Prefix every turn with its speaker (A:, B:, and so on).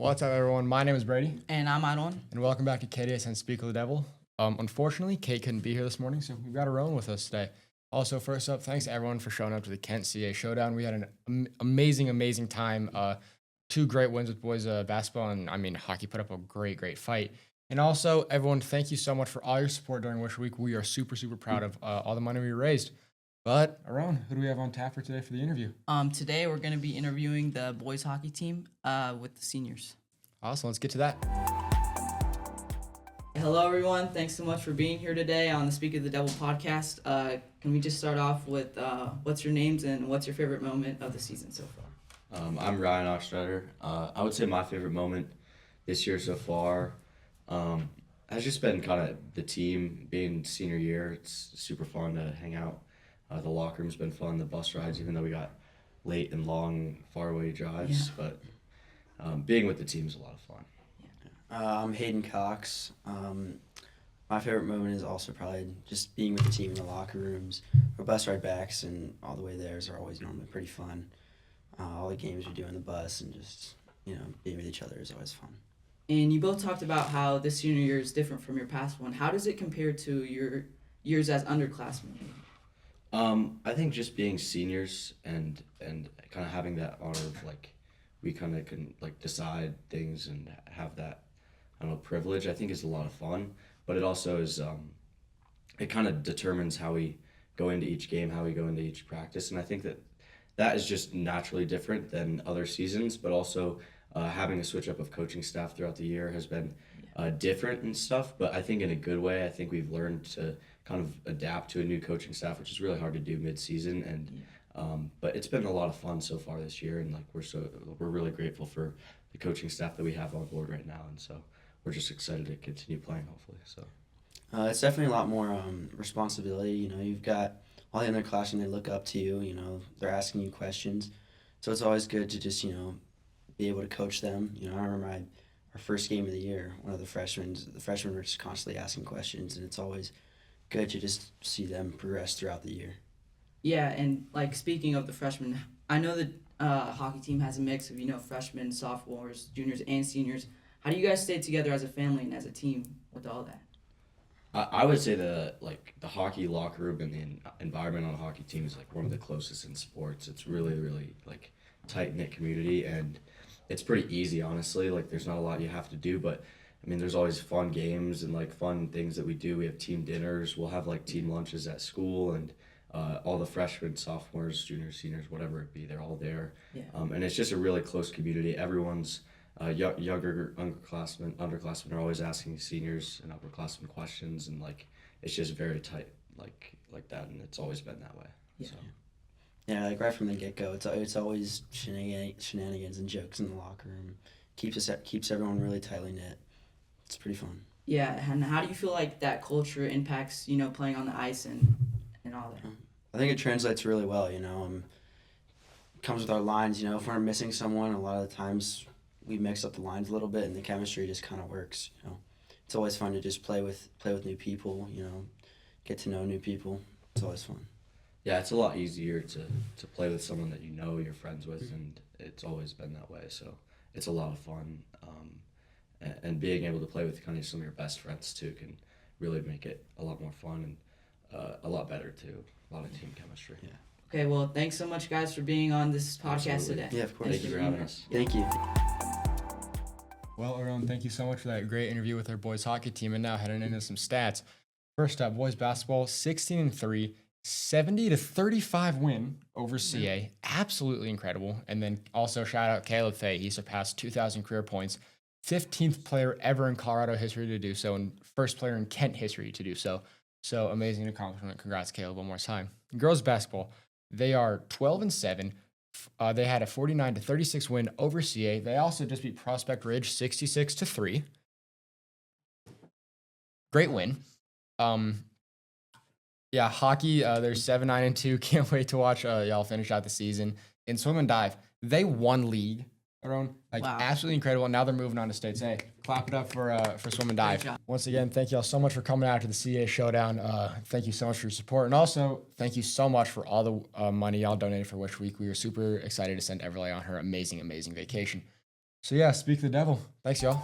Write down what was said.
A: What's up, everyone? My name is Brady,
B: And I'm Adon.
A: and welcome back to KDS and Speak of the Devil. Unfortunately, Kate couldn't be here this morning, so we've got Rowan with us today. Also, first up, thanks to everyone for showing up to the Kent CA Showdown. We had an amazing time. Two great wins with boys basketball, and hockey put up a great fight. And also, everyone, thank you so much for all your support during Wish Week. We are super proud of all the money we raised. But, Aaron, who do we have on tap for today for the interview?
B: Today we're going to be interviewing the boys hockey team with the seniors.
A: Awesome, let's get to that.
B: Hello, everyone. Thanks so much for being here today on the Speak of the Devil podcast. Can we just start off with what's your names and what's your favorite moment of the season so far?
C: I'm Ryan Ostrader. I would say my favorite moment this year so far has just been kind of the team being senior year. It's super fun to hang out. The locker room's been fun. The bus rides, even though we got late and long, faraway drives, but being with the team's a lot of fun.
D: I'm Hayden Cox. My favorite moment is also probably just being with the team in the locker rooms. Our bus ride backs and all the way there's are always normally pretty fun. All the games we do on the bus and just being with each other is always fun.
B: And you both talked about how this senior year is different from your past one. How does it compare to your years as underclassmen?
C: I think just being seniors and kind of having that honor of we kind of can decide things and have that privilege, I think is a lot of fun. But it also is it kind of determines how we go into each game, how we go into each practice, and I think that is just naturally different than other seasons. But also having a switch up of coaching staff throughout the year has been different and stuff. But I think in a good way. I think we've learned to kind of adapt to a new coaching staff, which is really hard to do mid-season, and but it's been a lot of fun so far this year, and we're really grateful for the coaching staff that we have on board right now, and so we're just excited to continue playing, hopefully. So
D: it's definitely a lot more responsibility. You've got all the other classmen, they look up to you. They're asking you questions, so it's always good to just be able to coach them. I remember our first game of the year, one of the freshmen were just constantly asking questions, and it's always good to just see them progress throughout the year.
B: Yeah, and speaking of the freshmen, I know the hockey team has a mix of freshmen, sophomores, juniors, and seniors. How do you guys stay together as a family and as a team with all that?
C: I would say the hockey locker room and the environment on a hockey team is one of the closest in sports. It's really tight knit community, and it's pretty easy, honestly. There's not a lot you have to do, but there's always fun games and fun things that we do. We have team dinners. We'll have team lunches at school, and all the freshmen, sophomores, juniors, seniors, whatever it be, they're all there.
B: Yeah.
C: And it's just a really close community. Everyone's younger underclassmen are always asking seniors and upperclassmen questions, and it's just very tight like that, and it's always been that way.
B: Yeah.
C: So.
D: Yeah, right from the get-go, it's always shenanigans and jokes in the locker room. Keeps everyone really tightly knit. It's pretty fun.
B: Yeah, and how do you feel like that culture impacts playing on the ice and all that?
D: I think it translates really well. It comes with our lines. If we're missing someone, a lot of the times we mix up the lines a little bit, and the chemistry just kind of works. It's always fun to just play with new people. Get to know new people. It's always fun.
C: Yeah, it's a lot easier to play with someone that you're friends with, and it's always been that way. So it's a lot of fun, and being able to play with kind of some of your best friends too can really make it a lot more fun and a lot better too. A lot of team chemistry.
D: Yeah.
B: Okay, well, thanks so much, guys, for being on this podcast
C: Absolutely.
B: today.
D: Yeah, of course.
C: Thank you for having us.
D: Thank you.
A: Well, Aaron, thank you so much for that great interview with our boys hockey team. And now heading into some stats. First up, boys basketball, 16-3, 70-35 win over CA. Absolutely incredible. And then also shout out Caleb Fay. He surpassed 2,000 career points, 15th player ever in Colorado history to do so, and first player in Kent history to do so. So amazing accomplishment. Congrats, Caleb, one more time. Girls basketball, they are 12-7. They had a 49-36 win over CA. They also just beat Prospect Ridge 66-3. Great win. Yeah, hockey, they're 7-9-2. Can't wait to watch y'all finish out the season. In swim and dive, they won league. Wow. Absolutely incredible. Now they're moving on to states. Hey, clap it up for swim and dive. Once again, thank y'all so much for coming out to the CA Showdown. Thank you so much for your support. And also, thank you so much for all the money y'all donated for Wish Week. We were super excited to send Everly on her amazing vacation. So yeah, speak the devil. Thanks, y'all.